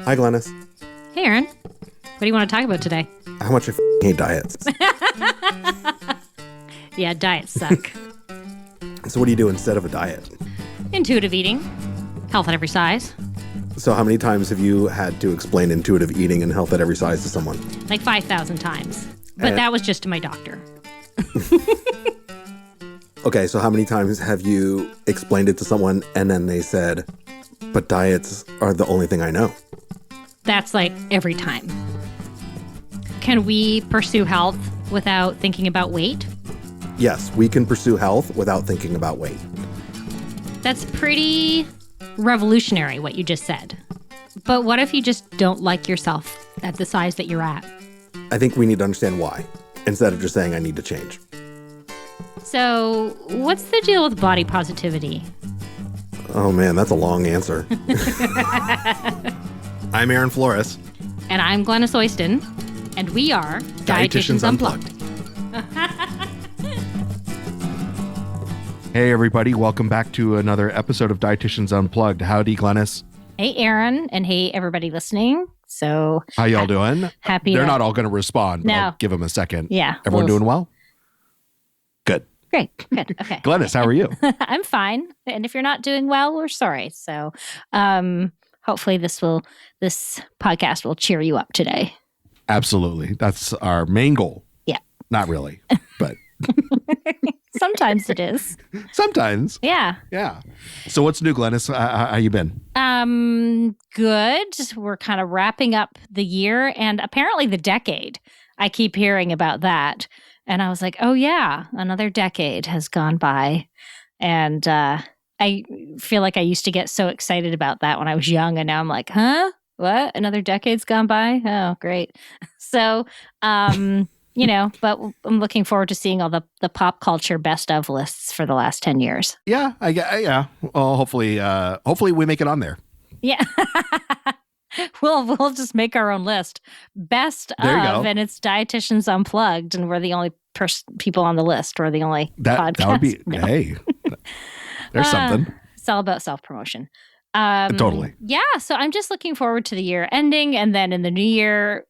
Hi, Glenys. Hey, Aaron. What do you want to talk about today? How much I hate diets. Yeah, diets suck. So what do you do instead of a diet? Intuitive eating. Health at every size. So how many times have you had to explain intuitive eating and health at every size to someone? Like 5,000 times. But that was just to my doctor. Okay, so how many times have you explained it to someone and then they said, but diets are the only thing I know? That's like every time. Can we pursue health without thinking about weight? Yes, we can pursue health without thinking about weight. That's pretty revolutionary, what you just said. But what if you just don't like yourself at the size that you're at? I think we need to understand why, instead of just saying I need to change. So, what's the deal with body positivity? Oh man, that's a long answer. I'm Aaron Flores. And I'm Glenys Oyston. And we are Dietitians Unplugged. Hey everybody, welcome back to another episode of Dietitians Unplugged. Howdy, Glenys. Hey, Aaron, and hey, everybody listening. So, how y'all doing? Happy. They're not all going to respond, but No. I'll give them a second. Yeah. Everyone doing well? Good. Great. Good. Okay. Glenys, how are you? I'm fine. And if you're not doing well, we're sorry. So, hopefully this podcast will cheer you up today. Absolutely. That's our main goal. Yeah. Not really, but Sometimes it is. sometimes. Yeah. Yeah. So what's new, Glenys? How you been? Good. We're kind of wrapping up the year and apparently the decade. I keep hearing about that. And I was like, oh yeah, another decade has gone by. And I feel like I used to get so excited about that when I was young. And now I'm like, huh? What? Another decade's gone by? Oh, great. So, but I'm looking forward to seeing all the pop culture best of lists for the last 10 years. Yeah. Yeah. Well, hopefully we make it on there. Yeah. We'll just make our own list. Best There you of, go. and it's Dietitians Unplugged, and we're the only people on the list. We're the only podcast. That would be, No. hey, there's something. It's all about self-promotion. Totally. Yeah, so I'm just looking forward to the year ending, and then in the new year,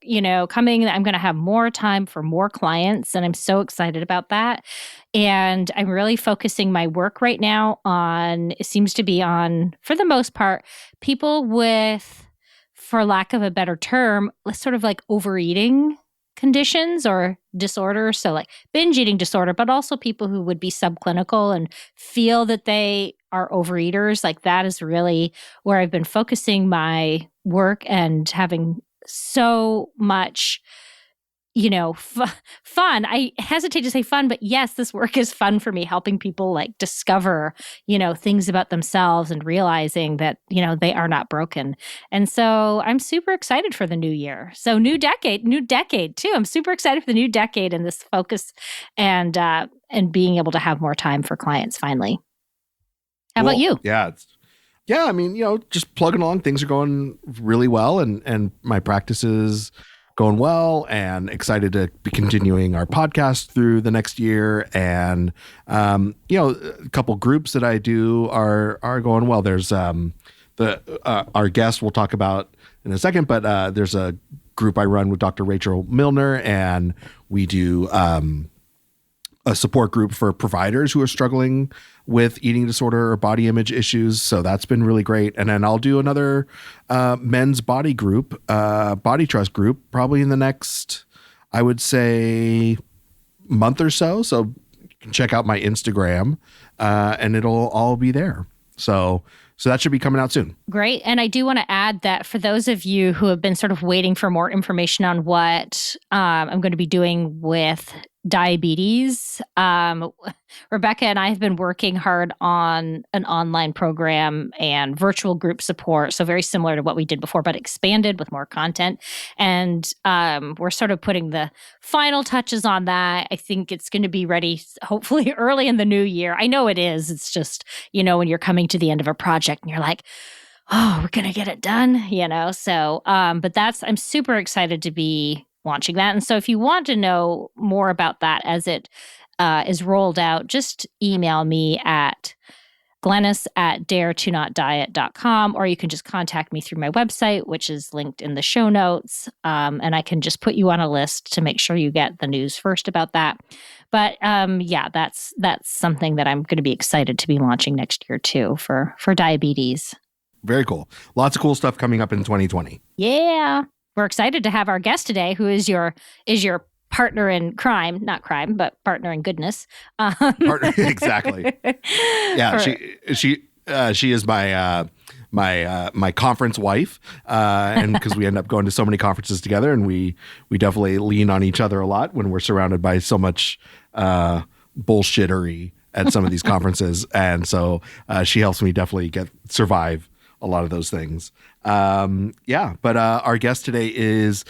coming, I'm going to have more time for more clients, and I'm so excited about that. And I'm really focusing my work right now it seems to be on, for the most part, people with, for lack of a better term, sort of like overeating conditions or disorders. So like binge eating disorder, but also people who would be subclinical and feel that they are overeaters. Like that is really where I've been focusing my work and having so much, fun. I hesitate to say fun, but yes, this work is fun for me, helping people like discover, things about themselves and realizing that, they are not broken. And so I'm super excited for the new year. So new decade too. I'm super excited for the new decade and this focus and being able to have more time for clients finally. How about you? Yeah. I mean, just plugging along. Things are going really well and my practice is going well and excited to be continuing our podcast through the next year. And, a couple groups that I do are going well. There's our guest we'll talk about in a second, but there's a group I run with Dr. Rachel Millner, and we do a support group for providers who are struggling with eating disorder or body image issues. So that's been really great. And then I'll do another men's body group, body trust group, probably in the next, I would say, month or so. So you can check out my Instagram and it'll all be there. So that should be coming out soon. Great. And I do want to add that for those of you who have been sort of waiting for more information on what I'm going to be doing with diabetes, Rebecca and I have been working hard on an online program and virtual group support. So very similar to what we did before, but expanded with more content. And we're sort of putting the final touches on that. I think it's going to be ready hopefully early in the new year. I know it is. It's just, when you're coming to the end of a project and you're like, oh, we're going to get it done, So, but I'm super excited to be launching that. And so if you want to know more about that as it is rolled out, just email me at Glenys at daretonotdiet.com, or you can just contact me through my website, which is linked in the show notes. And I can just put you on a list to make sure you get the news first about that. But that's something that I'm going to be excited to be launching next year too for diabetes. Very cool. Lots of cool stuff coming up in 2020. Yeah. We're excited to have our guest today, who is your partner in crime, not crime, but partner in goodness. Exactly. Yeah, she is my conference wife, and because we end up going to so many conferences together, and we definitely lean on each other a lot when we're surrounded by so much bullshittery at some of these conferences, and so she helps me definitely survive a lot of those things. But our guest today is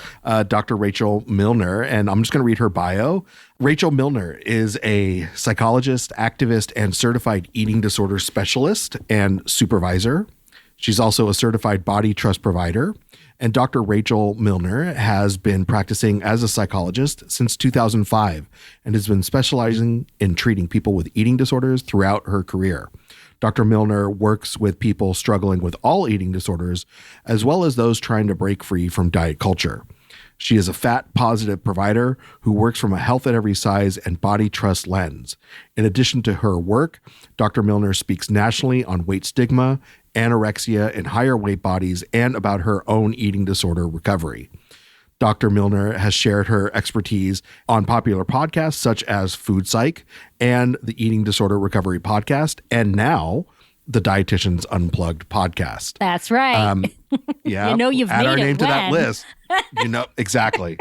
Dr. Rachel Millner, and I'm just going to read her bio. Rachel Millner is a psychologist, activist, and certified eating disorder specialist and supervisor. She's also a certified body trust provider. And Dr. Rachel Millner has been practicing as a psychologist since 2005 and has been specializing in treating people with eating disorders throughout her career. Dr. Millner works with people struggling with all eating disorders, as well as those trying to break free from diet culture. She is a fat-positive provider who works from a health at every size and body trust lens. In addition to her work, Dr. Millner speaks nationally on weight stigma, anorexia in higher weight bodies, and about her own eating disorder recovery. Dr. Millner has shared her expertise on popular podcasts such as Food Psych and the Eating Disorder Recovery Podcast, and now the Dietitians Unplugged podcast. That's right. Yeah, you've add made our it name to that when. list. Exactly.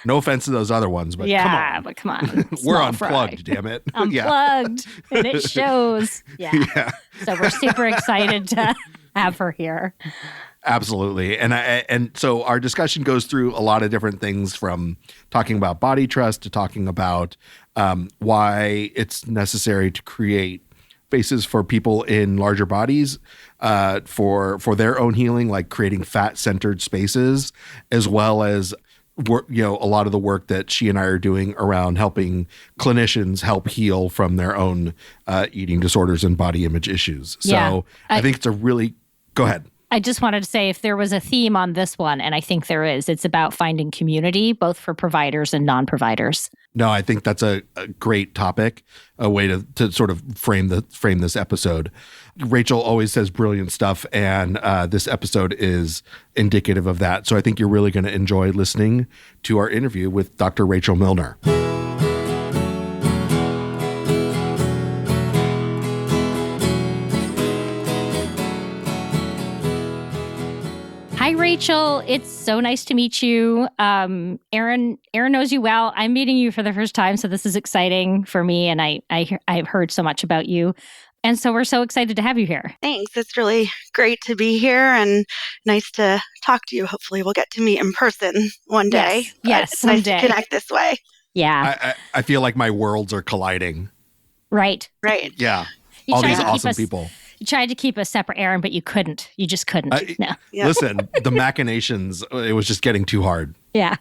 No offense to those other ones, but come on. We're Small fry. unplugged, damn it. Unplugged, and it shows. Yeah. So we're super excited to have her here. Absolutely. And so our discussion goes through a lot of different things, from talking about body trust to talking about why it's necessary to create spaces for people in larger bodies for their own healing, like creating fat-centered spaces, as well as work, a lot of the work that she and I are doing around helping clinicians help heal from their own eating disorders and body image issues. So I think it's a really – go ahead. I just wanted to say, if there was a theme on this one, and I think there is, it's about finding community, both for providers and non-providers. No, I think that's a great topic, a way to sort of frame this episode. Rachel always says brilliant stuff, and this episode is indicative of that. So I think you're really going to enjoy listening to our interview with Dr. Rachel Millner. Hi, Rachel. It's so nice to meet you. Aaron knows you well. I'm meeting you for the first time, so this is exciting for me, and I've heard so much about you. And so we're so excited to have you here. Thanks. It's really great to be here and nice to talk to you. Hopefully we'll get to meet in person one day. Yes, it's nice to connect this way. Yeah. I feel like my worlds are colliding. Right. Yeah. All these awesome people. You tried to keep us separate, Aaron, but you couldn't. You just couldn't. No. Yeah. Listen, the machinations, it was just getting too hard. Yeah.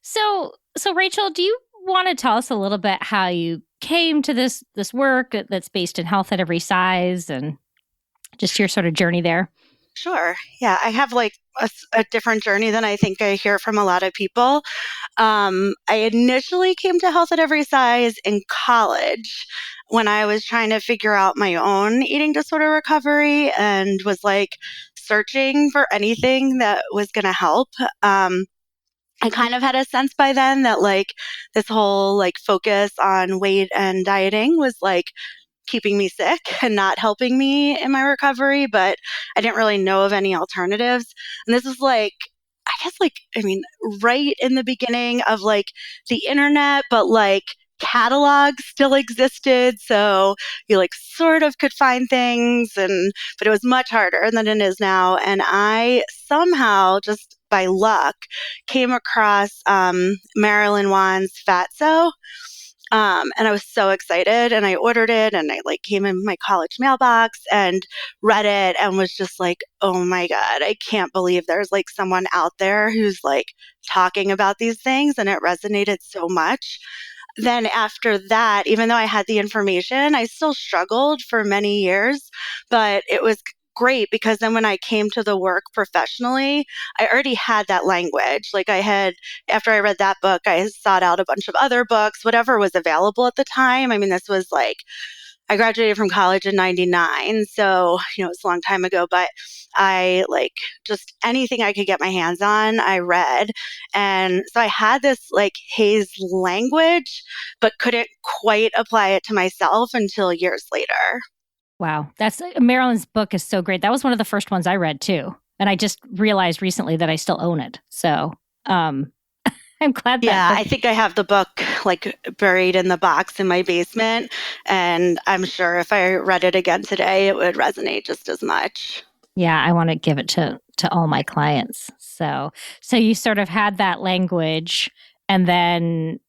So Rachel, do you want to tell us a little bit how you came to this work that's based in health at every size and just your sort of journey there? Sure. Yeah, I have like a different journey than I think I hear from a lot of people. I initially came to health at every size in college when I was trying to figure out my own eating disorder recovery and was like searching for anything that was going to help. I kind of had a sense by then that like this whole like focus on weight and dieting was like keeping me sick and not helping me in my recovery, but I didn't really know of any alternatives. And this was like, right in the beginning of like the internet, but like catalogs still existed. So you like sort of could find things, but it was much harder than it is now. And I somehow just by luck came across Marilyn Wan's Fatso. And I was so excited and I ordered it and I like came in my college mailbox and read it and was just like, oh my God, I can't believe there's like someone out there who's like talking about these things, and it resonated so much. then after that, even though I had the information, I still struggled for many years, but it was great because then when I came to the work professionally, I already had that language. Like after I read that book, I sought out a bunch of other books, whatever was available at the time. I mean, this was like, I graduated from college in 99. So, it's a long time ago, but I just anything I could get my hands on, I read. And so I had this haze language, but couldn't quite apply it to myself until years later. Wow. Marilyn's book is so great. That was one of the first ones I read too. And I just realized recently that I still own it. So, I'm glad that. Yeah, I think I have the book buried in the box in my basement. And I'm sure if I read it again today, it would resonate just as much. Yeah, I want to give it to all my clients. So you sort of had that language, and then,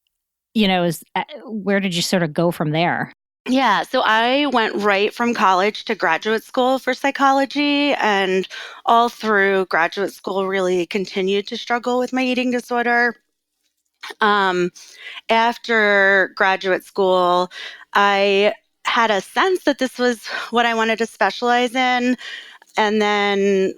where did you sort of go from there? Yeah, so I went right from college to graduate school for psychology, and all through graduate school really continued to struggle with my eating disorder. After graduate school, I had a sense that this was what I wanted to specialize in. And then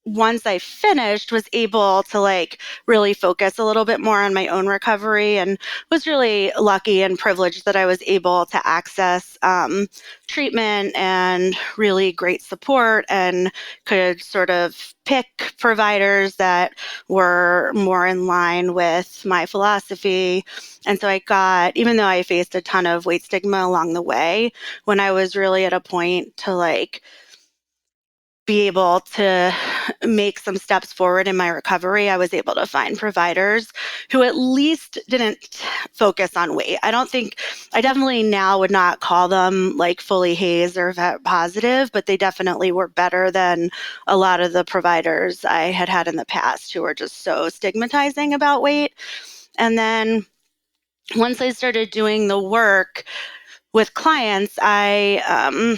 once I finished, was able to really focus a little bit more on my own recovery, and was really lucky and privileged that I was able to access treatment and really great support, and could sort of pick providers that were more in line with my philosophy. And so even though I faced a ton of weight stigma along the way, when I was really at a point to be able to make some steps forward in my recovery, I was able to find providers who at least didn't focus on weight. I definitely now would not call them fully HAZE or vet positive, but they definitely were better than a lot of the providers I had in the past who were just so stigmatizing about weight. And then once I started doing the work with clients, I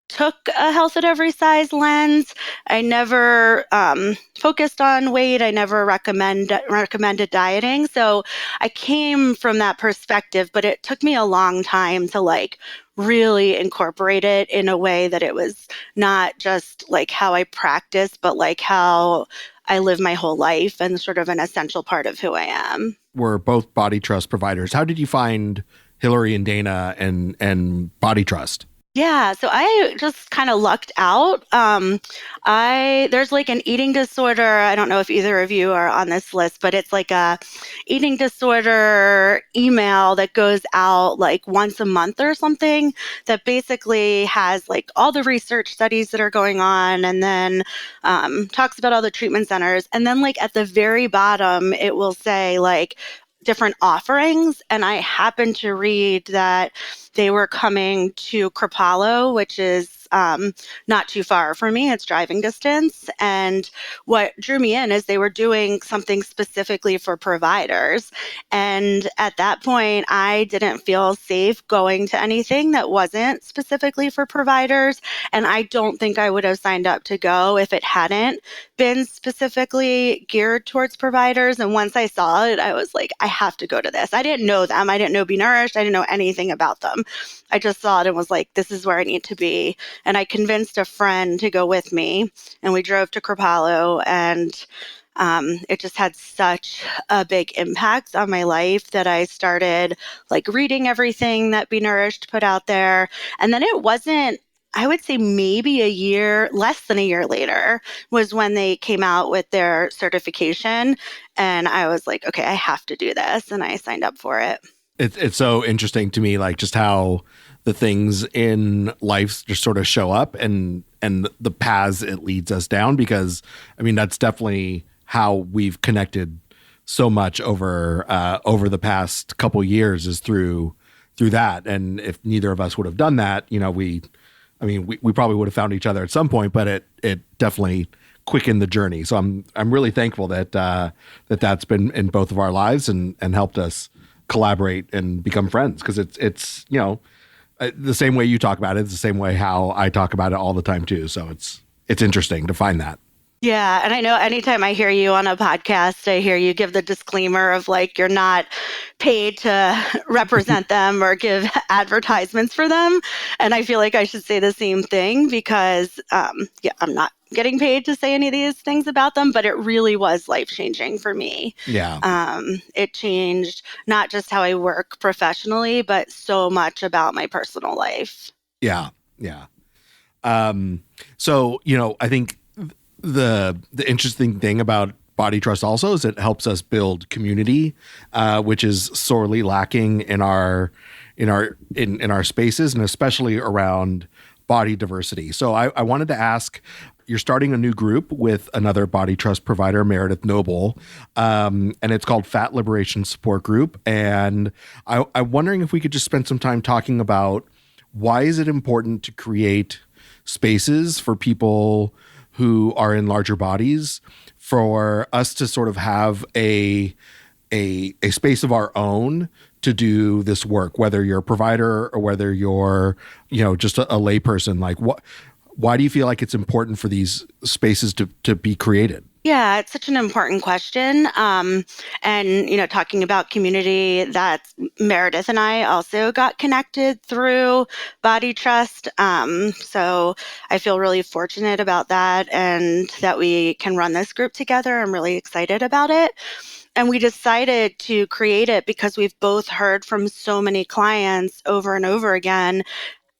took a health at every size lens. I never focused on weight. I never recommended dieting. So I came from that perspective, but it took me a long time to really incorporate it in a way that it was not just how I practice, but how I live my whole life and sort of an essential part of who I am. We're both Body Trust providers. How did you find Hillary and Dana and Body Trust? Yeah, so I just kind of lucked out. There's an eating disorder. I don't know if either of you are on this list, but it's a eating disorder email that goes out once a month or something, that basically has all the research studies that are going on, and then talks about all the treatment centers. And then at the very bottom, it will say different offerings. And I happened to read that they were coming to Krippalo, which is not too far from me. It's driving distance. And what drew me in is they were doing something specifically for providers. And at that point, I didn't feel safe going to anything that wasn't specifically for providers. And I don't think I would have signed up to go if it hadn't been specifically geared towards providers. And once I saw it, I was like, I have to go to this. I didn't know them. I didn't know Be Nourished. I didn't know anything about them. I just saw it and was like, this is where I need to be. And I convinced a friend to go with me, and we drove to Krippalo, and it just had such a big impact on my life that I started reading everything that Be Nourished put out there. And then it wasn't, I would say maybe less than a year later was when they came out with their certification. And I was like, okay, I have to do this. And I signed up for it. It's so interesting to me, just how the things in life just sort of show up and the paths it leads us down, because I mean, that's definitely how we've connected so much over the past couple years, is through that. And if neither of us would have done that, we probably would have found each other at some point, but it definitely quickened the journey. So I'm really thankful that that's been in both of our lives and helped us collaborate and become friends, because it's the same way you talk about it. It's the same way how I talk about it all the time too. So it's interesting to find that. Yeah. And I know anytime I hear you on a podcast, I hear you give the disclaimer of like, you're not paid to represent them or give advertisements for them. And I feel like I should say the same thing because, I'm not getting paid to say any of these things about them, but it really was life-changing for me. Yeah. It changed not just how I work professionally, but so much about my personal life. Yeah. Yeah. So, I think the interesting thing about body trust also is it helps us build community, which is sorely lacking in our spaces, and especially around body diversity. So I wanted to ask, you're starting a new group with another body trust provider, Meredith Noble, and it's called Fat Liberation Support Group. And I'm wondering if we could just spend some time talking about why is it important to create spaces for people who are in larger bodies, for us to sort of have a space of our own to do this work, whether you're a provider or whether you're, just a layperson. Like, why do you feel like it's important for these spaces to be created? Yeah, it's such an important question. And, talking about community, that Meredith and I also got connected through Body Trust. So I feel really fortunate about that and that we can run this group together. I'm really excited about it. And we decided to create it because we've both heard from so many clients over and over again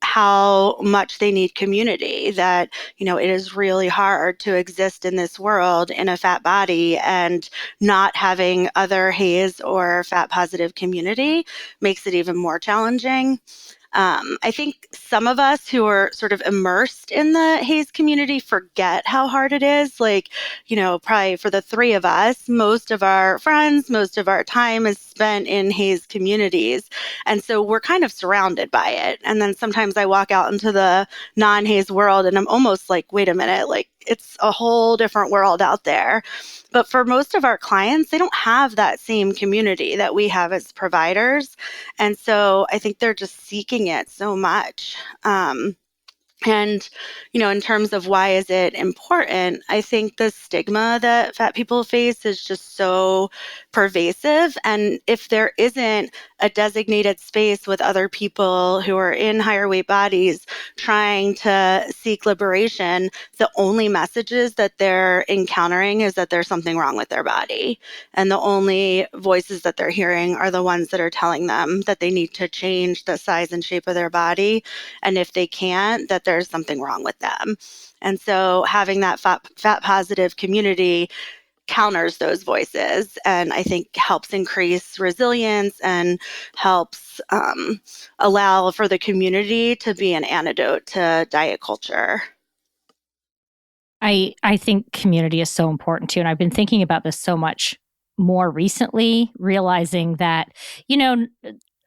how much they need community, that, it is really hard to exist in this world in a fat body, and not having other HAES or fat positive community makes it even more challenging. I think some of us who are sort of immersed in the HAES community forget how hard it is. Like, probably for the three of us, most of our friends, most of our time is spent in HAES communities. And so we're kind of surrounded by it. And then sometimes I walk out into the non-HAES world and I'm almost like, wait a minute, like it's a whole different world out there. But for most of our clients, they don't have that same community that we have as providers. And so I think they're just seeking it so much. And, in terms of why is it important, I think the stigma that fat people face is just so pervasive. And if there isn't a designated space with other people who are in higher weight bodies trying to seek liberation, the only messages that they're encountering is that there's something wrong with their body. And the only voices that they're hearing are the ones that are telling them that they need to change the size and shape of their body. And if they can't, that there's something wrong with them. And so having that fat positive community counters those voices, and I think helps increase resilience and helps allow for the community to be an antidote to diet culture. I think community is so important too. And I've been thinking about this so much more recently, realizing that,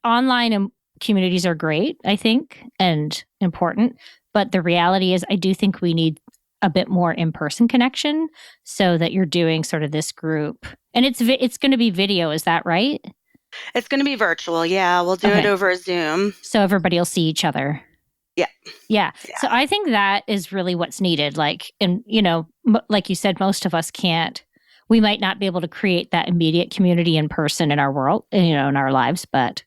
online communities are great, I think, and important. But the reality is, I do think we need a bit more in-person connection, so that you're doing sort of this group. And it's going to be video, is that right? It's going to be virtual. Yeah, we'll do it over Zoom. So everybody will see each other. Yeah. So I think that is really what's needed. Like, and, like you said, most of us can't. We might not be able to create that immediate community in person in our world, in our lives, but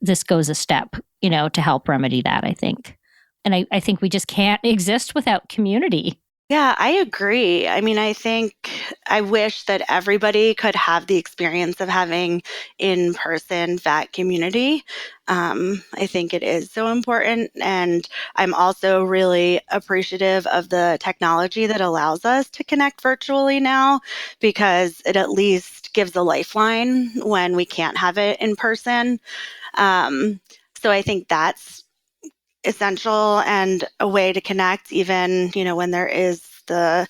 this goes a step, to help remedy that, I think. And I think we just can't exist without community. Yeah, I agree. I mean, I wish that everybody could have the experience of having in-person fat community. I think it is so important. And I'm also really appreciative of the technology that allows us to connect virtually now, because it at least gives a lifeline when we can't have it in person. So I think that's essential and a way to connect, even, when there is the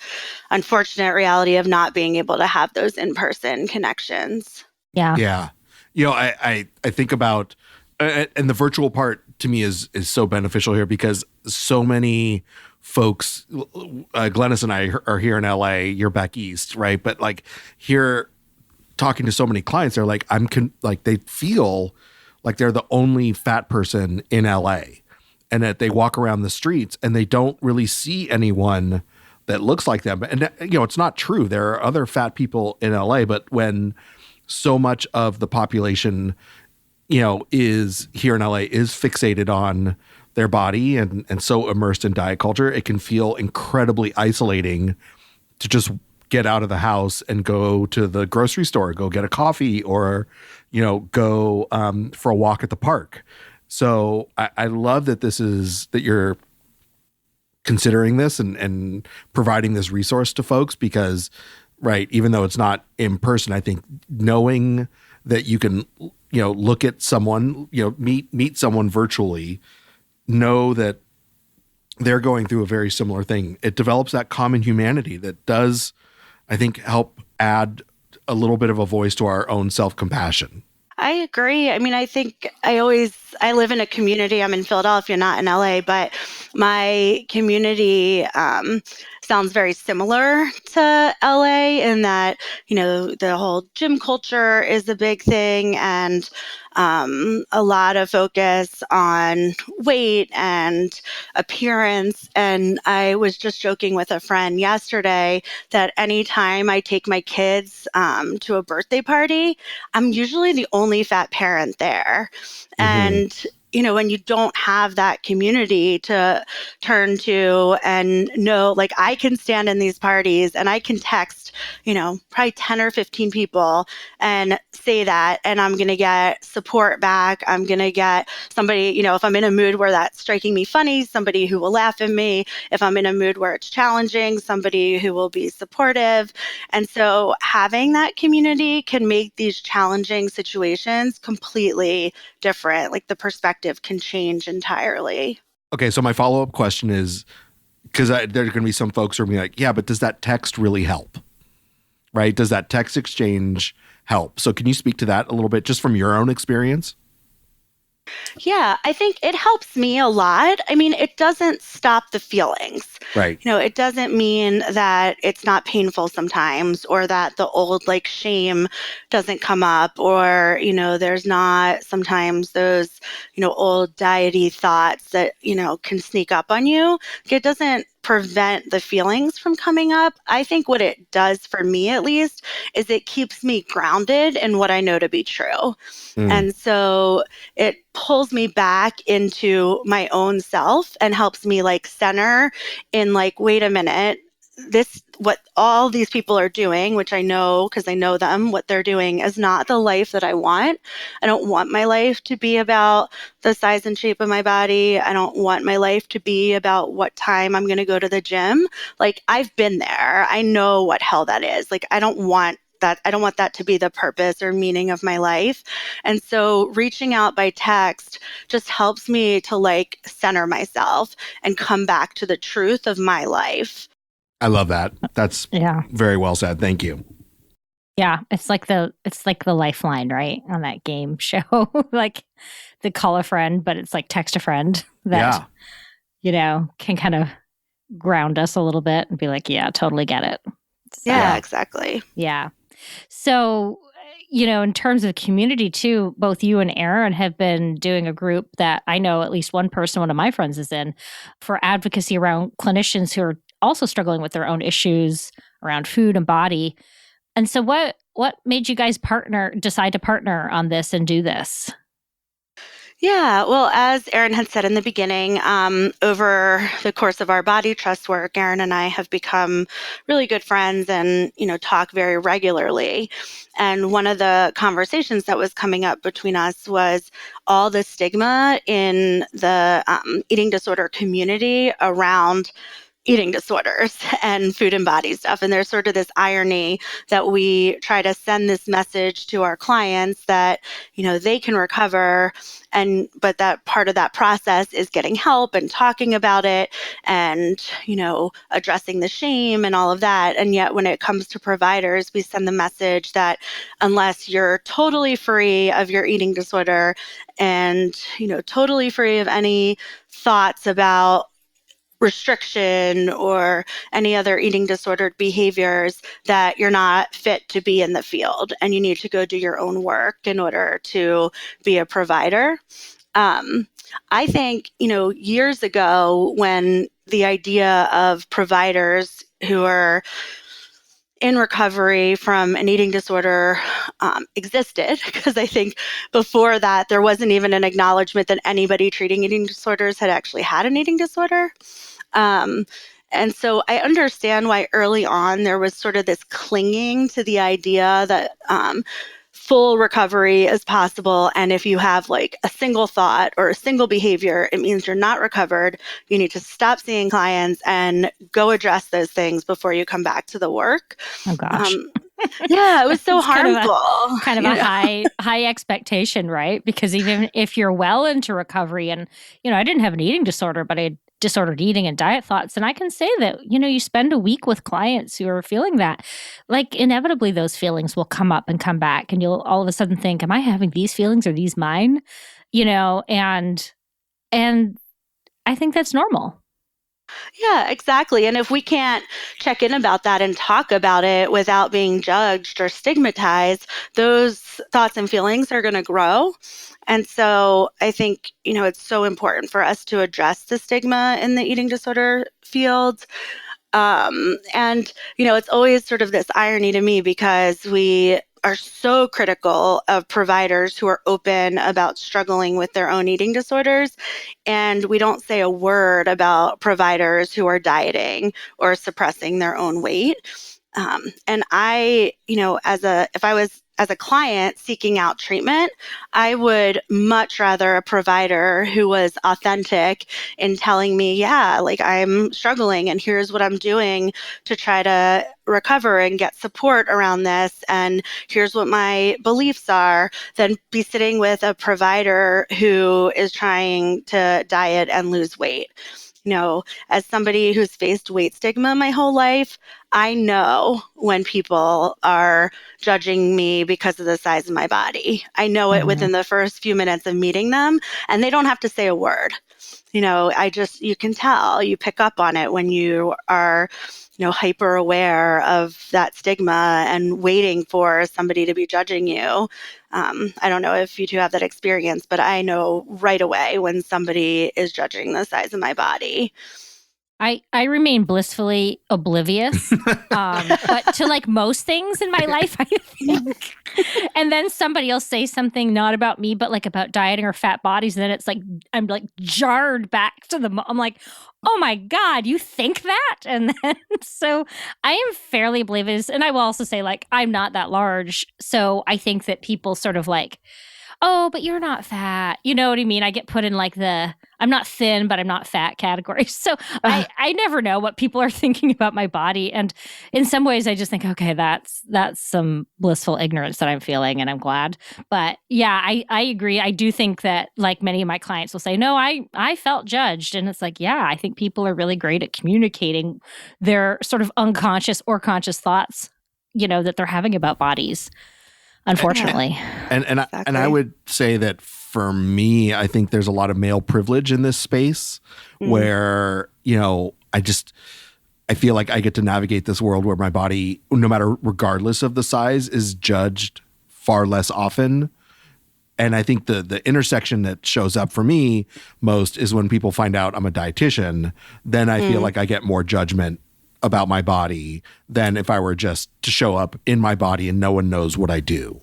unfortunate reality of not being able to have those in-person connections. Yeah. Yeah. I think about, and the virtual part to me is so beneficial here, because so many folks, Glenys and I are here in LA, you're back east, right? But like here, talking to so many clients, they're like, they feel like they're the only fat person in LA, and that they walk around the streets and they don't really see anyone that looks like them. And, it's not true. There are other fat people in LA, but when so much of the population, is here in LA is fixated on their body and so immersed in diet culture, it can feel incredibly isolating to just get out of the house and go to the grocery store, go get a coffee, or, go for a walk at the park. So I love that that you're considering this and providing this resource to folks because, right, even though it's not in person, I think knowing that you can, look at someone, meet someone virtually, know that they're going through a very similar thing. It develops that common humanity that does, I think, help add a little bit of a voice to our own self-compassion. I agree. I mean, I think I live in a community. I'm in Philadelphia, not in LA, but my community sounds very similar to LA in that, the whole gym culture is a big thing and a lot of focus on weight and appearance. And I was just joking with a friend yesterday that anytime I take my kids to a birthday party, I'm usually the only fat parent there. Mm-hmm. And when you don't have that community to turn to and know, like I can stand in these parties and I can text, probably 10 or 15 people and say that, and I'm going to get support back. I'm going to get somebody, if I'm in a mood where that's striking me funny, somebody who will laugh at me. If I'm in a mood where it's challenging, somebody who will be supportive. And so having that community can make these challenging situations completely different. Like the perspective can change entirely. Okay, so my follow-up question is, because there are going to be some folks who are going to be like, yeah, but does that text really help? Right? Does that text exchange help? So can you speak to that a little bit just from your own experience? Yeah, I think it helps me a lot. I mean, it doesn't stop the feelings. Right. It doesn't mean that it's not painful sometimes or that the old shame doesn't come up or, there's not sometimes those, old diety thoughts that, can sneak up on you. It doesn't prevent the feelings from coming up. I think what it does for me, at least, is it keeps me grounded in what I know to be true. And so it pulls me back into my own self and helps me center in wait a minute, what all these people are doing, which I know because I know them, what they're doing is not the life that I want. I don't want my life to be about the size and shape of my body. I don't want my life to be about what time I'm going to go to the gym. I've been there. I know what hell that is. I don't want that. I don't want that to be the purpose or meaning of my life. And so reaching out by text just helps me to center myself and come back to the truth of my life. I love that. That's very well said. Thank you. Yeah, it's like the lifeline, right? On that game show, the call a friend, but it's text a friend that can kind of ground us a little bit and be like, yeah, totally get it. So, yeah, exactly. Yeah. So, in terms of community too, both you and Aaron have been doing a group that I know at least one of my friends is in for advocacy around clinicians who are also struggling with their own issues around food and body. And so what made you guys decide to partner on this and do this? Yeah, well, as Aaron had said in the beginning, over the course of our body trust work, Aaron and I have become really good friends and, talk very regularly. And one of the conversations that was coming up between us was all the stigma in the eating disorder community around eating disorders and food and body stuff. And there's sort of this irony that we try to send this message to our clients that, they can recover. But that part of that process is getting help and talking about it and, addressing the shame and all of that. And yet when it comes to providers, we send the message that unless you're totally free of your eating disorder and, totally free of any thoughts about restriction or any other eating disordered behaviors, that you're not fit to be in the field and you need to go do your own work in order to be a provider. I think, years ago when the idea of providers who are in recovery from an eating disorder existed, because I think before that there wasn't even an acknowledgement that anybody treating eating disorders had actually had an eating disorder. And so I understand why early on there was sort of this clinging to the idea that full recovery is possible. And if you have like a single thought or a single behavior, it means you're not recovered. You need to stop seeing clients and go address those things before you come back to the work. Oh gosh. Yeah, it was so harmful. Kind of a high expectation, right? Because even if you're well into recovery, and I didn't have an eating disorder, but I had disordered eating and diet thoughts, and I can say that you spend a week with clients who are feeling that, like inevitably those feelings will come up and come back, and you'll all of a sudden think, am I having these feelings? Are these mine? And I think that's normal. Yeah, exactly. And if we can't check in about that and talk about it without being judged or stigmatized, those thoughts and feelings are going to grow. And so I think, it's so important for us to address the stigma in the eating disorder field. It's always sort of this irony to me, because we are so critical of providers who are open about struggling with their own eating disorders. And we don't say a word about providers who are dieting or suppressing their own weight. And I, if I was as a client seeking out treatment, I would much rather a provider who was authentic in telling me, yeah, like I'm struggling and here's what I'm doing to try to recover and get support around this. And here's what my beliefs are, than be sitting with a provider who is trying to diet and lose weight. As somebody who's faced weight stigma my whole life, I know when people are judging me because of the size of my body. I know it within the first few minutes of meeting them, and they don't have to say a word. You can tell, you pick up on it when you are, hyper aware of that stigma and waiting for somebody to be judging you. I don't know if you two have that experience, but I know right away when somebody is judging the size of my body. I remain blissfully oblivious, but to like most things in my life, I think. And then somebody will say something not about me, but like about dieting or fat bodies. And then it's like, I'm like jarred back to I'm like, oh my God, you think that? And then, so I am fairly oblivious. And I will also say, like, I'm not that large. So I think that people sort of like, oh, but you're not fat. You know what I mean? I get put in like I'm not thin, but I'm not fat category. So I never know what people are thinking about my body. And in some ways I just think, okay, that's some blissful ignorance that I'm feeling, and I'm glad. But yeah, I agree. I do think that like many of my clients will say, no, I felt judged. And it's like, yeah, I think people are really great at communicating their sort of unconscious or conscious thoughts, that they're having about bodies. Unfortunately. And I would say that for me, I think there's a lot of male privilege in this space where, I feel like I get to navigate this world where my body, no matter regardless of the size, is judged far less often. And I think the intersection that shows up for me most is when people find out I'm a dietitian. Then I feel like I get more judgment about my body than if I were just to show up in my body and no one knows what I do.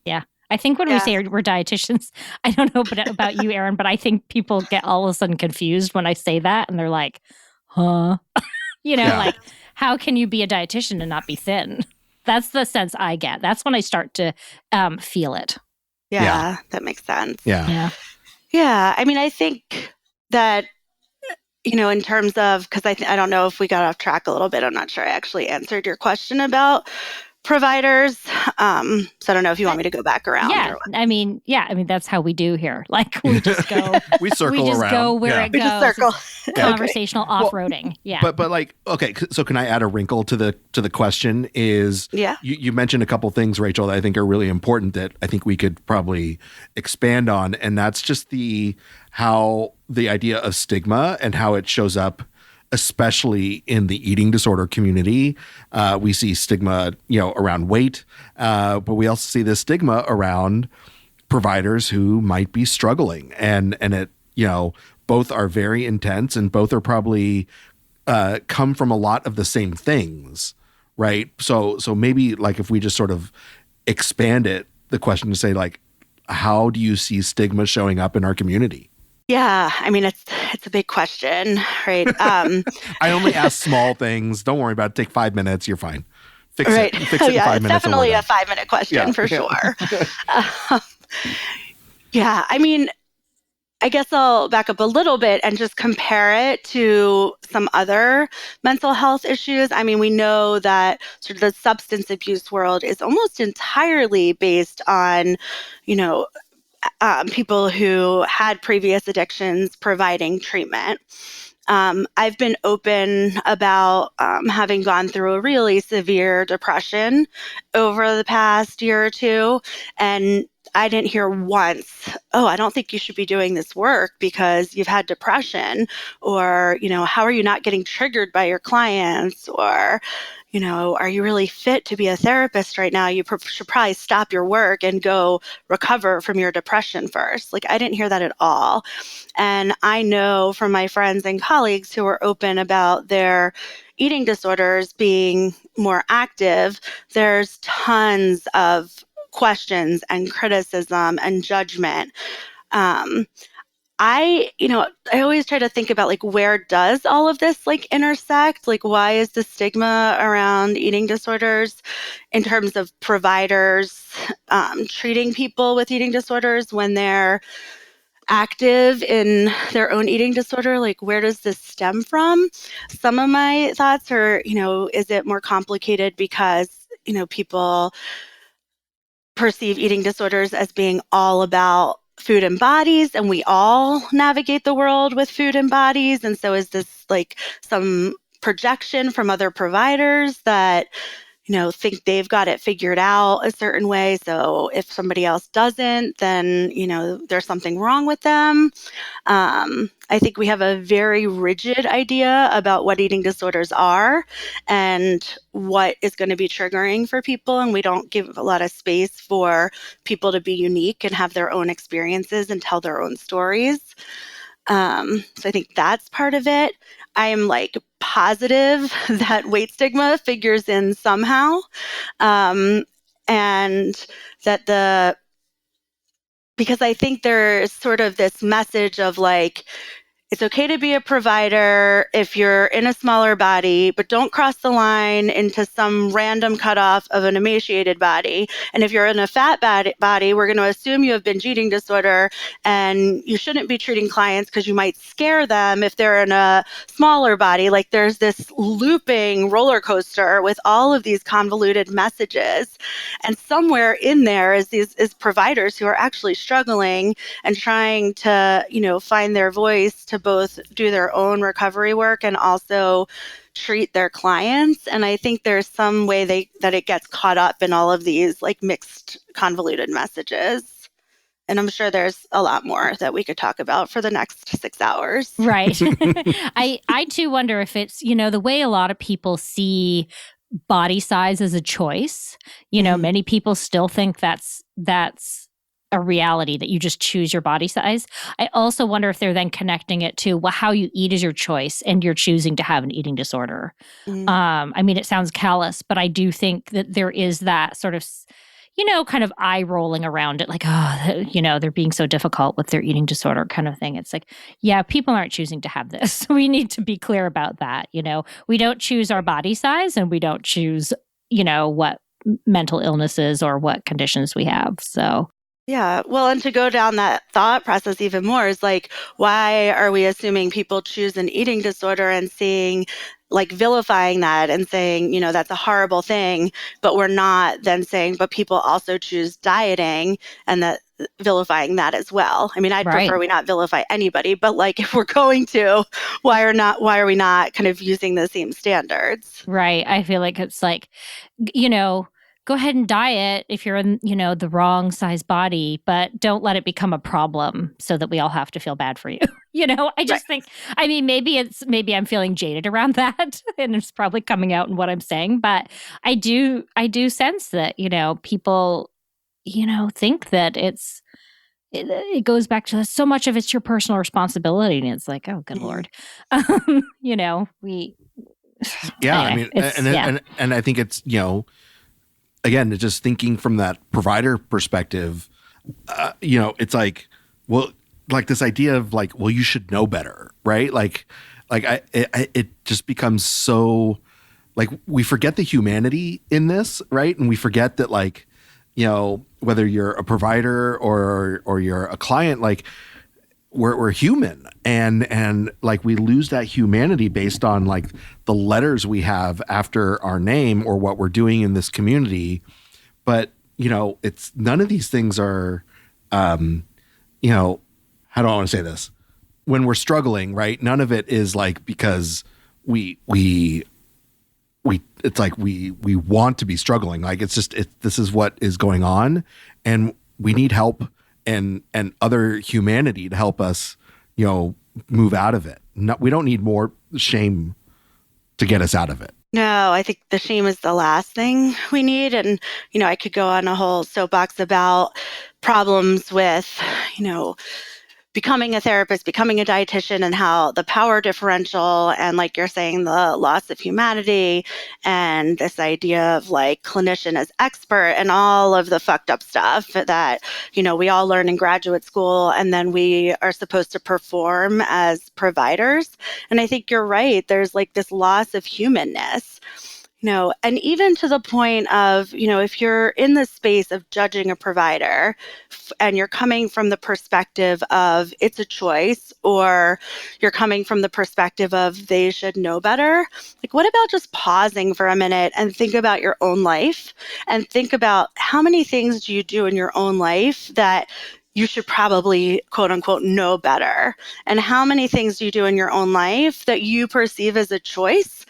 Yeah. I think when we say we're dietitians, I don't know about you, Erin, but I think people get all of a sudden confused when I say that. And they're like, huh? Like, how can you be a dietitian and not be thin? That's the sense I get. That's when I start to feel it. Yeah, that makes sense. Yeah. I mean, I think that, in terms of, because I don't know if we got off track a little bit. I'm not sure I actually answered your question about providers. So I don't know if you want me to go back around. Yeah. I mean, that's how we do here. Like we just go, we circle we just around. Go where it we goes. Just circle. Conversational off-roading. Yeah. But like, okay. So can I add a wrinkle to the question is, you mentioned a couple things, Rachel, that I think are really important that I think we could probably expand on. And that's just how the idea of stigma and how it shows up, especially in the eating disorder community. We see stigma, around weight, but we also see this stigma around providers who might be struggling. And it, both are very intense and both are probably come from a lot of the same things, right? So maybe like if we just sort of expand the question to say like, how do you see stigma showing up in our community? Yeah, I mean, it's a big question, right? I only ask small things. Don't worry about it. Take 5 minutes. You're fine. Fix right. it. Fix it in 5 it's minutes. definitely a 5-minute question for sure. Yeah, I mean, I guess I'll back up a little bit and just compare it to some other mental health issues. I mean, we know that sort of the substance abuse world is almost entirely based on, people who had previous addictions providing treatment. I've been open about having gone through a really severe depression over the past year or two, and I didn't hear once, oh, I don't think you should be doing this work because you've had depression, or, how are you not getting triggered by your clients, or, are you really fit to be a therapist right now? You should probably stop your work and go recover from your depression first. Like, I didn't hear that at all. And I know from my friends and colleagues who are open about their eating disorders being more active, there's tons of questions and criticism and judgment. I always try to think about like, where does all of this like intersect? Like, why is the stigma around eating disorders in terms of providers treating people with eating disorders when they're active in their own eating disorder? Like, where does this stem from? Some of my thoughts are, is it more complicated because, people perceive eating disorders as being all about food and bodies, and we all navigate the world with food and bodies. And so is this like some projection from other providers that, think they've got it figured out a certain way? So if somebody else doesn't, then, there's something wrong with them. I think we have a very rigid idea about what eating disorders are and what is going to be triggering for people. And we don't give a lot of space for people to be unique and have their own experiences and tell their own stories. So I think that's part of it. I am like positive that weight stigma figures in somehow. And that because I think there's sort of this message of like, it's okay to be a provider if you're in a smaller body, but don't cross the line into some random cutoff of an emaciated body. And if you're in a fat body, we're going to assume you have binge eating disorder, and you shouldn't be treating clients because you might scare them if they're in a smaller body. Like, there's this looping roller coaster with all of these convoluted messages. And somewhere in there is providers who are actually struggling and trying to, find their voice to both do their own recovery work and also treat their clients. And I think there's some way that it gets caught up in all of these like mixed, convoluted messages. And I'm sure there's a lot more that we could talk about for the next 6 hours. Right. I too wonder if it's, the way a lot of people see body size as a choice. Many people still think that's a reality, that you just choose your body size. I also wonder if they're then connecting it to, well, how you eat is your choice and you're choosing to have an eating disorder. I mean, it sounds callous, but I do think that there is that sort of, kind of eye rolling around it, like, oh, they're being so difficult with their eating disorder kind of thing. It's like, yeah, people aren't choosing to have this. We need to be clear about that. We don't choose our body size, and we don't choose, what mental illnesses or what conditions we have. So yeah. Well, and to go down that thought process even more is like, why are we assuming people choose an eating disorder and vilifying that and saying, that's a horrible thing, but we're not then saying, but people also choose dieting and that vilifying that as well. I mean, I'd prefer we not vilify anybody, but like, if we're going to, why are we not kind of using the same standards? Right. I feel like it's like, go ahead and diet if you're in, the wrong size body, but don't let it become a problem so that we all have to feel bad for you. I just think, I mean, maybe I'm feeling jaded around that, and it's probably coming out in what I'm saying, but I do sense that, people, think that it's, it goes back to so much of it's your personal responsibility. And it's like, oh, good Lord. Yeah. Anyway, and I think it's, again, it's just thinking from that provider perspective, it's like, well, like this idea of like, well, you should know better, right? It just becomes so like we forget the humanity in this, right? And we forget that like, whether you're a provider or you're a client, like we're human and like we lose that humanity based on like the letters we have after our name or what we're doing in this community. But, it's none of these things are, how do I want to say this? When we're struggling, right? None of it is like because it's like we want to be struggling. Like it's just this is what is going on, and we need help and other humanity to help us, move out of it. We don't need more shame to get us out of it. No, I think the shame is the last thing we need. And, I could go on a whole soapbox about problems with, becoming a therapist, becoming a dietitian, and how the power differential and, like you're saying, the loss of humanity and this idea of like clinician as expert and all of the fucked up stuff that, we all learn in graduate school, and then we are supposed to perform as providers. And I think you're right. There's like this loss of humanness. And even to the point of, if you're in the space of judging a provider and you're coming from the perspective of it's a choice, or you're coming from the perspective of they should know better, like what about just pausing for a minute and think about your own life and think about how many things do you do in your own life that you should probably, quote unquote, know better? And how many things do you do in your own life that you perceive as a choice,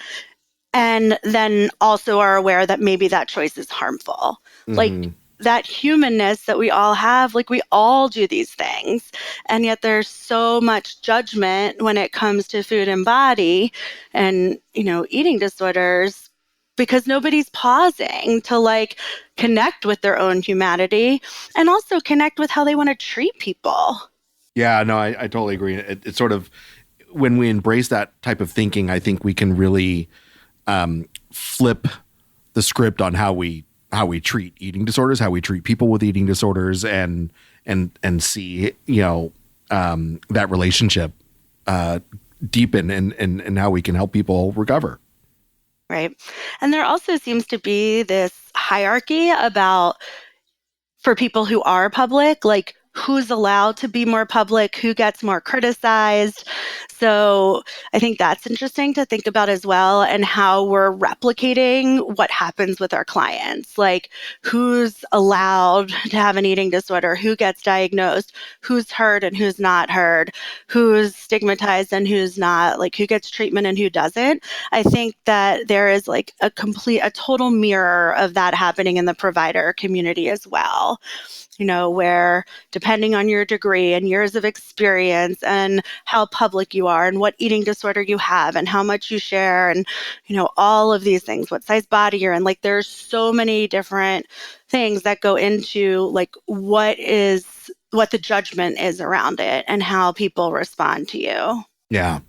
and then also are aware that maybe that choice is harmful? Mm-hmm. Like that humanness that we all have, like we all do these things. And yet there's so much judgment when it comes to food and body and, eating disorders, because nobody's pausing to like connect with their own humanity and also connect with how they want to treat people. Yeah, no, I totally agree. It's sort of, when we embrace that type of thinking, I think we can really flip the script on how we treat eating disorders, how we treat people with eating disorders, and see that relationship deepen and how we can help people recover. Right. And there also seems to be this hierarchy about, for people who are public, like who's allowed to be more public, who gets more criticized. So I think that's interesting to think about as well, and how we're replicating what happens with our clients. Like who's allowed to have an eating disorder, who gets diagnosed, who's heard and who's not heard, who's stigmatized and who's not, like who gets treatment and who doesn't. I think that there is like a total mirror of that happening in the provider community as well. Where depending on your degree and years of experience and how public you are and what eating disorder you have and how much you share and, all of these things, what size body you're in, like there's so many different things that go into like what the judgment is around it and how people respond to you. Yeah.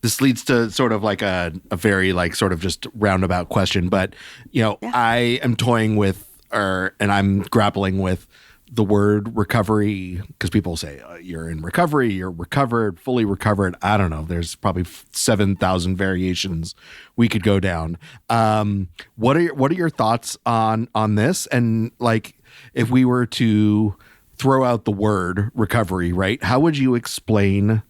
This leads to sort of like a very like sort of just roundabout question, but, I am toying with and I'm grappling with the word recovery, because people say you're in recovery, you're recovered, fully recovered. I don't know. There's probably 7,000 variations we could go down. What are your thoughts on this? And like, if we were to throw out the word recovery, right? How would you explain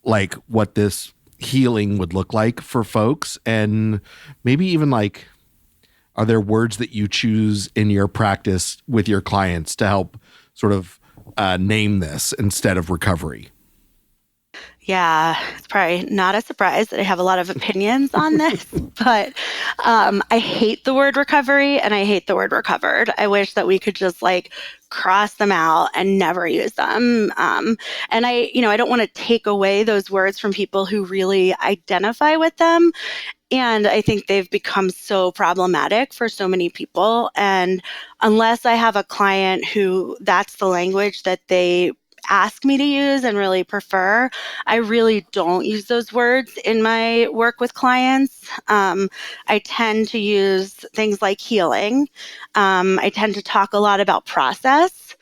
like what this healing would look like for folks? And maybe even like, are there words that you choose in your practice with your clients to help sort of name this instead of recovery? Yeah, it's probably not a surprise that I have a lot of opinions on this, but I hate the word recovery and I hate the word recovered. I wish that we could just like cross them out and never use them. And I don't want to take away those words from people who really identify with them. And I think they've become so problematic for so many people. And unless I have a client who that's the language that they ask me to use and really prefer, I really don't use those words in my work with clients. I tend to use things like healing. I tend to talk a lot about process.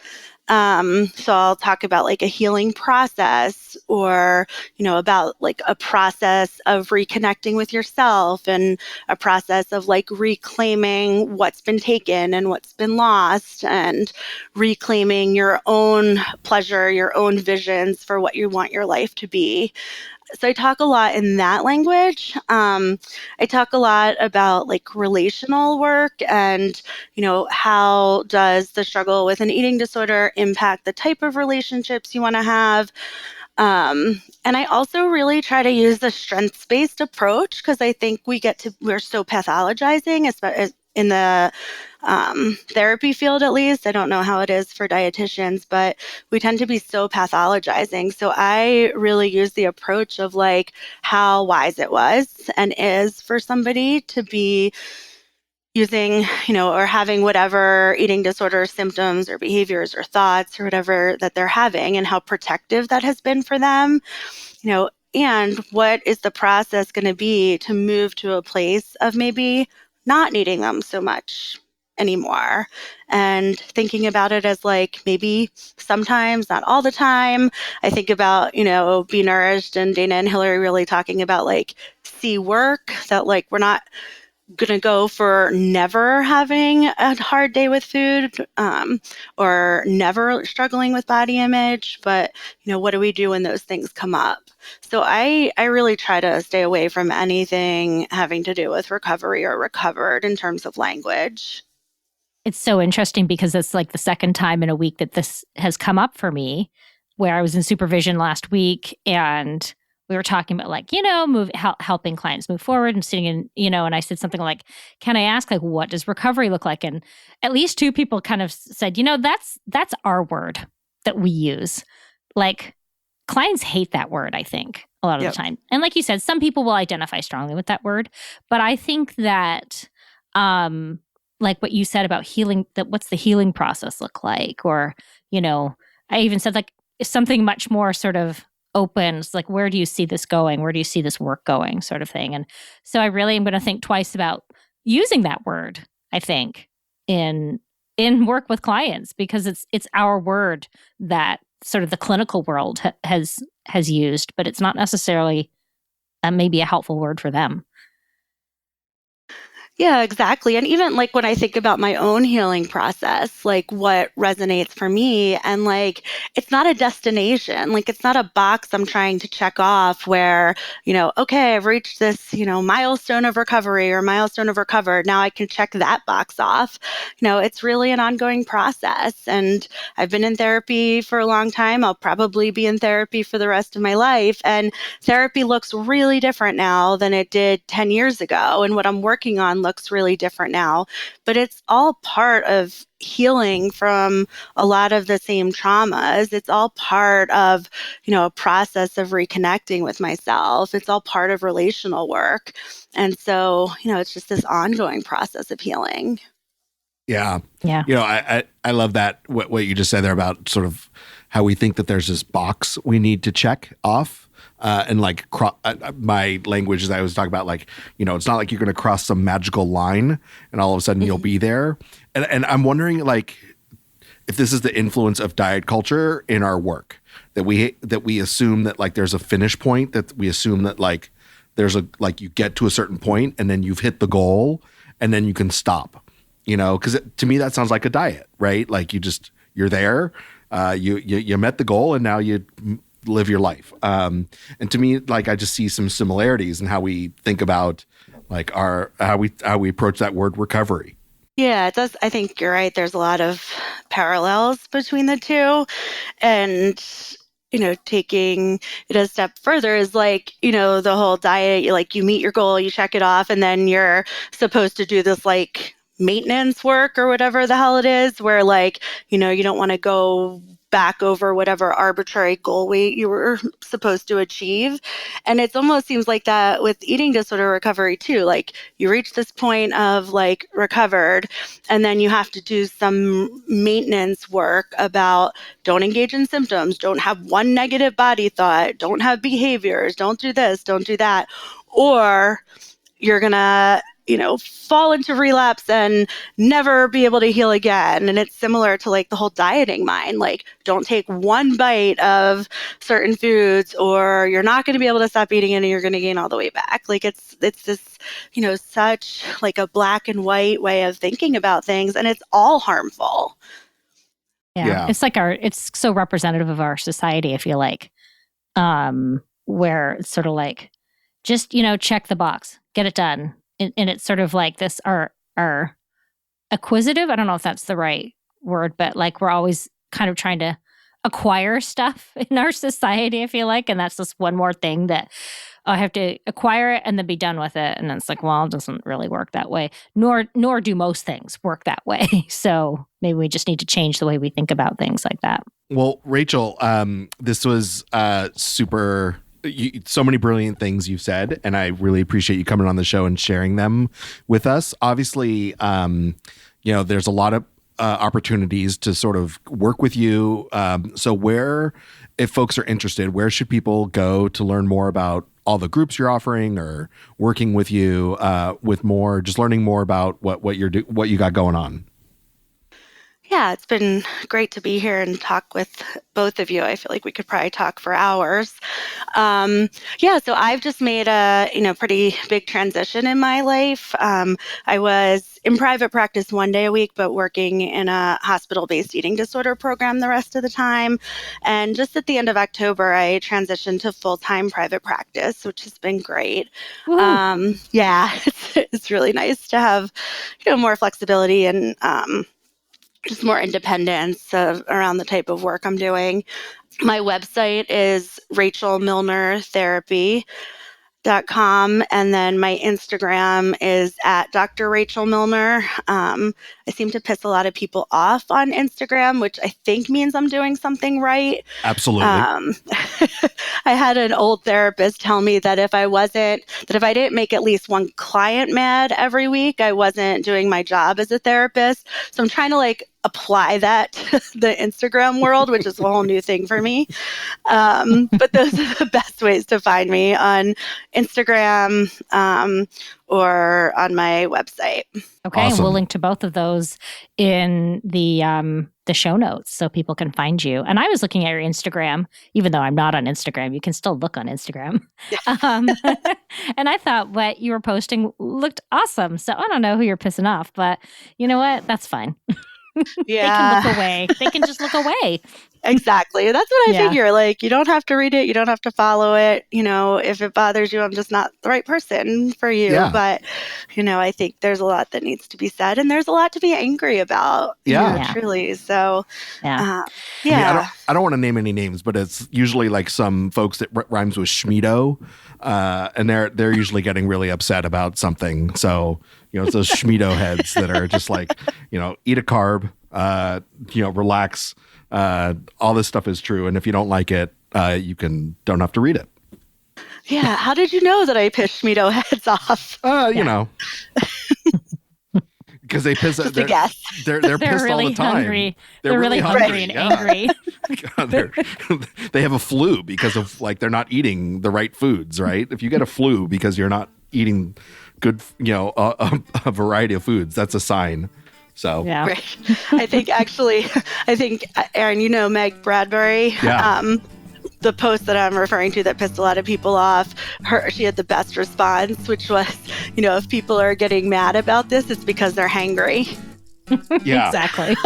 So I'll talk about like a healing process or, about like a process of reconnecting with yourself and a process of like reclaiming what's been taken and what's been lost and reclaiming your own pleasure, your own visions for what you want your life to be. So I talk a lot in that language. I talk a lot about like relational work and, how does the struggle with an eating disorder impact the type of relationships you want to have. And I also really try to use the strengths-based approach because I think we're so pathologizing, especially in the therapy field, at least. I don't know how it is for dietitians, but we tend to be so pathologizing. So I really use the approach of like how wise it was and is for somebody to be using, or having whatever eating disorder symptoms or behaviors or thoughts or whatever that they're having and how protective that has been for them, and what is the process going to be to move to a place of maybe not needing them so much anymore and thinking about it as like maybe sometimes, not all the time. I think about, Be Nourished and Dana and Hillary really talking about like see work, that like we're not going to go for never having a hard day with food or never struggling with body image, but what do we do when those things come up? So I really try to stay away from anything having to do with recovery or recovered in terms of language. It's so interesting because it's like the second time in a week that this has come up for me, where I was in supervision last week and we were talking about like, helping clients move forward and sitting in, and I said something like, can I ask, like, what does recovery look like? And at least two people kind of said, that's our word that we use. Like, clients hate that word, I think, a lot of the time. And like you said, some people will identify strongly with that word. But I think that, like what you said about healing, that what's the healing process look like? Or, I even said like something much more sort of open. It's like, where do you see this going? Where do you see this work going, sort of thing? And so I really am going to think twice about using that word, I think, in work with clients, because it's our word that sort of the clinical world has used, but it's not necessarily maybe a helpful word for them. Yeah, exactly. And even like when I think about my own healing process, like what resonates for me, and like it's not a destination, like it's not a box I'm trying to check off where, okay, I've reached this, milestone of recovery or milestone of recovered. Now I can check that box off. It's really an ongoing process. And I've been in therapy for a long time. I'll probably be in therapy for the rest of my life. And therapy looks really different now than it did 10 years ago. And what I'm working on looks really different now, but it's all part of healing from a lot of the same traumas. It's all part of, a process of reconnecting with myself. It's all part of relational work. And so, it's just this ongoing process of healing. Yeah. Yeah. I love that, what you just said there about sort of how we think that there's this box we need to check off. And like my language is I always talk about like, it's not like you're going to cross some magical line and all of a sudden you'll be there. And I'm wondering like if this is the influence of diet culture in our work, that we assume that like there's a finish point, that we assume that like there's you get to a certain point and then you've hit the goal and then you can stop, because to me that sounds like a diet, right? Like you're there, you met the goal and now you live your life. And to me, like I just see some similarities in how we think about like how we approach that word recovery. Yeah, it does. I think you're right. There's a lot of parallels between the two. And, taking it a step further is like, the whole diet, you meet your goal, you check it off, and then you're supposed to do this like maintenance work or whatever the hell it is, where like, you don't want to go back over whatever arbitrary goal weight you were supposed to achieve. And it almost seems like that with eating disorder recovery too. Like you reach this point of like recovered, and then you have to do some maintenance work about don't engage in symptoms, don't have one negative body thought, don't have behaviors, don't do this, don't do that. Or you're going to fall into relapse and never be able to heal again. And it's similar to like the whole dieting mind, like don't take one bite of certain foods or you're not going to be able to stop eating it and you're going to gain all the way back. Like it's this, such like a black and white way of thinking about things, and it's all harmful. Yeah. It's like it's so representative of our society, I feel like, where it's sort of like, just, check the box, get it done. And it's sort of like this, our acquisitive, I don't know if that's the right word, but like we're always kind of trying to acquire stuff in our society, I feel like. And that's just one more thing that I have to acquire it and then be done with it. And it's like, well, it doesn't really work that way. Nor do most things work that way. So maybe we just need to change the way we think about things like that. Well, Rachel, this was super... so many brilliant things you said, and I really appreciate you coming on the show and sharing them with us. Obviously, there's a lot of opportunities to sort of work with you. So if folks are interested, where should people go to learn more about all the groups you're offering or working with you with more, just learning more about what you got going on? Yeah, it's been great to be here and talk with both of you. I feel like we could probably talk for hours. So I've just made a pretty big transition in my life. I was in private practice one day a week, but working in a hospital-based eating disorder program the rest of the time. And just at the end of October, I transitioned to full-time private practice, which has been great. It's really nice to have more flexibility and just more independence around the type of work I'm doing. My website is rachelmillnertherapy.com, and then my Instagram is at Dr. Rachel Millner. I seem to piss a lot of people off on Instagram, which I think means I'm doing something right. Absolutely. I had an old therapist tell me that if I didn't make at least one client mad every week, I wasn't doing my job as a therapist. So I'm trying to apply that to the Instagram world, which is a whole new thing for me. But those are the best ways to find me, on Instagram or on my website. Okay, awesome. And we'll link to both of those in the show notes so people can find you. And I was looking at your Instagram, even though I'm not on Instagram. You can still look on Instagram. And I thought what you were posting looked awesome. So I don't know who you're pissing off, but you know what? That's fine. Yeah. They can look away. They can just look away. Exactly. That's what I figure. You don't have to read it. You don't have to follow it. If it bothers you, I'm just not the right person for you. Yeah. But, I think there's a lot that needs to be said, and there's a lot to be angry about. Truly. So, I don't want to name any names, but it's usually some folks that rhymes with Schmido, and they're usually getting really upset about something. So, it's those Schmido heads that are just eat a carb, relax. All this stuff is true, and if you don't like it, you don't have to read it. Yeah. How did you know that I pissed Schmido heads off? Because they piss. They're pissed really all the time. Hungry. They're really hungry and angry. God, they have a flu because of they're not eating the right foods. Right? If you get a flu because you're not eating good, a variety of foods, that's a sign. So yeah. Right. I think Aaron, Meg Bradbury. Yeah. The post that I'm referring to that pissed a lot of people off, she had the best response, which was, if people are getting mad about this, it's because they're hangry. Yeah. Exactly.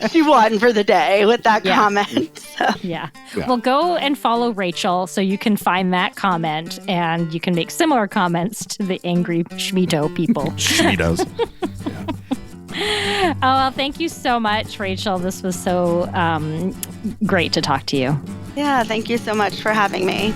She won for the day with that comment. So. Yeah. Well, go and follow Rachel so you can find that comment and you can make similar comments to the angry Schmido people. Schmidos. Yeah. Oh, well, thank you so much, Rachel. This was so great to talk to you. Yeah, thank you so much for having me.